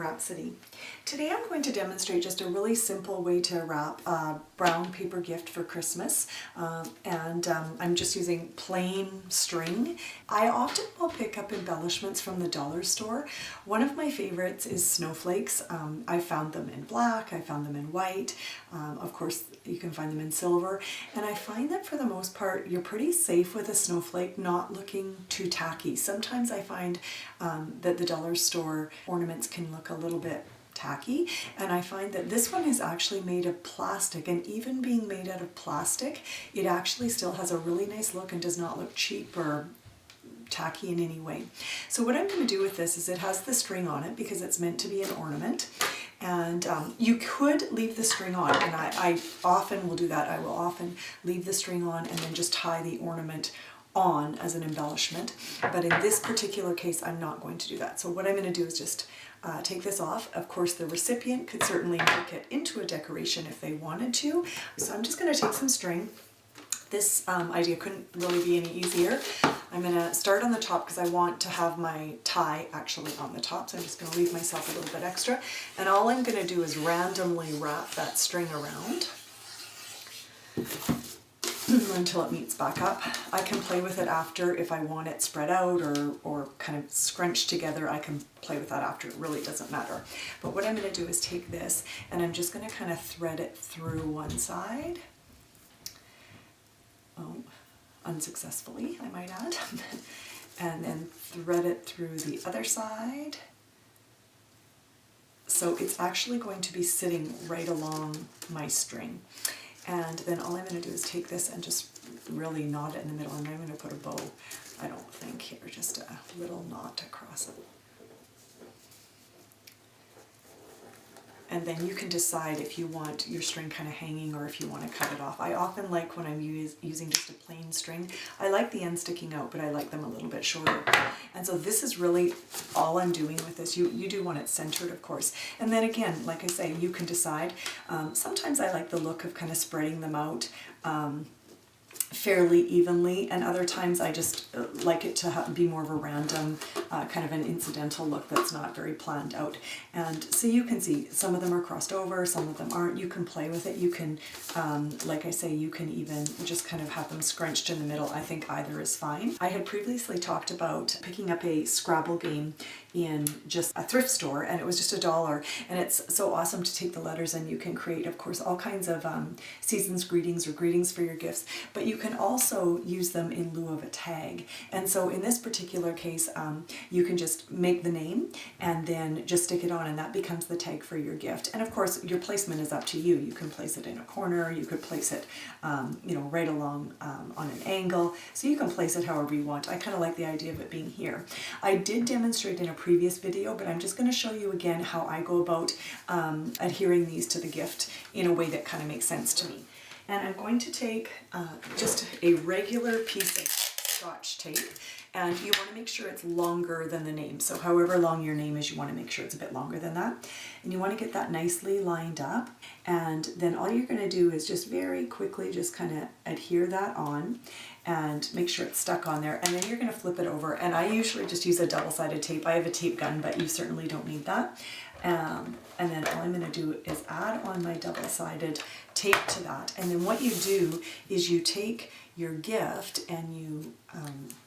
Rhapsody. Today I'm going to demonstrate just a really simple way to wrap a brown paper gift for Christmas, I'm just using plain string. I often will pick up embellishments from the dollar store. One of my favorites is snowflakes. I found them in black, I found them in white, of course you can find them in silver, and I find that for the most part you're pretty safe with a snowflake not looking too tacky. Sometimes I find that the dollar store ornaments can look a little bit tacky, and I find that this one is actually made of plastic, and even being made out of plastic, it actually still has a really nice look and does not look cheap or tacky in any way. So what I'm going to do with this is it has the string on it because it's meant to be an ornament, and you could leave the string on, and I often will do that. I will often leave the string on and then just tie the ornament on as an embellishment, but in this particular case I'm not going to do that. So what I'm going to do is just take this off. Of course the recipient could certainly make it into a decoration if they wanted to, so I'm just going to take some string. This idea couldn't really be any easier. I'm going to start on the top because I want to have my tie actually on the top, so I'm just going to leave myself a little bit extra, and all I'm going to do is randomly wrap that string around until it meets back up. I can play with it after if I want it spread out or kind of scrunched together. I can play with that after, it really doesn't matter. But what I'm going to do is take this and I'm just going to kind of thread it through one side. Oh, unsuccessfully, I might add. And then thread it through the other side. So it's actually going to be sitting right along my string. And then all I'm going to do is take this and just really knot it in the middle, and I'm going to put a bow, I don't think here, just a little knot across it. And then you can decide if you want your string kind of hanging or if you want to cut it off. I often like when I'm using just a plain string, I like the ends sticking out, but I like them a little bit shorter. And so this is really all I'm doing with this. You do want it centered, of course. And then again, like I say, you can decide. Sometimes I like the look of kind of spreading them out fairly evenly, and other times I just like it to be more of a random kind of an incidental look that's not very planned out. And so you can see some of them are crossed over, some of them aren't. You can play with it. You can, like I say, you can even just kind of have them scrunched in the middle. I think either is fine. I had previously talked about picking up a Scrabble game in just a thrift store, and it was just $1, and it's so awesome to take the letters, and you can create, of course, all kinds of season's greetings or greetings for your gifts, but you can also use them in lieu of a tag. And so in this particular case, you can just make the name and then just stick it on, and that becomes the tag for your gift. And of course your placement is up to you. You can place it in a corner, you could place it you know, right along on an angle, so you can place it however you want. I kind of like the idea of it being here. I did demonstrate in a previous video, but I'm just going to show you again how I go about adhering these to the gift in a way that kind of makes sense to me. And I'm going to take just a regular piece of Scotch tape, and you want to make sure it's longer than the name. So however long your name is, you want to make sure it's a bit longer than that. And you want to get that nicely lined up, and then all you're going to do is just very quickly just kind of adhere that on and make sure it's stuck on there, and then you're going to flip it over. And I usually just use a double-sided tape. I have a tape gun, but you certainly don't need that. And then all I'm going to do is add on my double-sided tape to that. And then what you do is you take your gift and you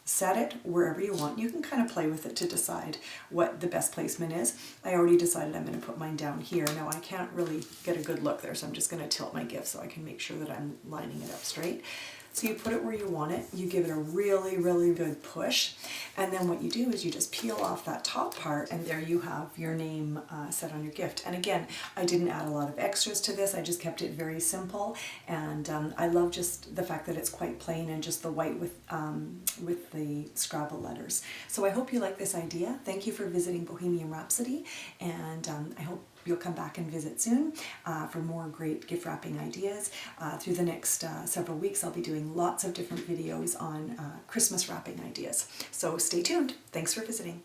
set it wherever you want. You can kind of play with it to decide what the best placement is. I already decided I'm going to put mine down here. Now I can't really get a good look there, so I'm just going to tilt my gift so I can make sure that I'm lining it up straight. So you put it where you want it, you give it a really, really good push, and then what you do is you just peel off that top part, and there you have your name set on your gift. And again, I didn't add a lot of extras to this, I just kept it very simple, and I love just the fact that it's quite plain and just the white with the Scrabble letters. So I hope you like this idea. Thank you for visiting Bohemian Rhapsody, and I hope you'll come back and visit soon for more great gift wrapping ideas. Through the next several weeks I'll be doing lots of different videos on Christmas wrapping ideas. So stay tuned. Thanks for visiting.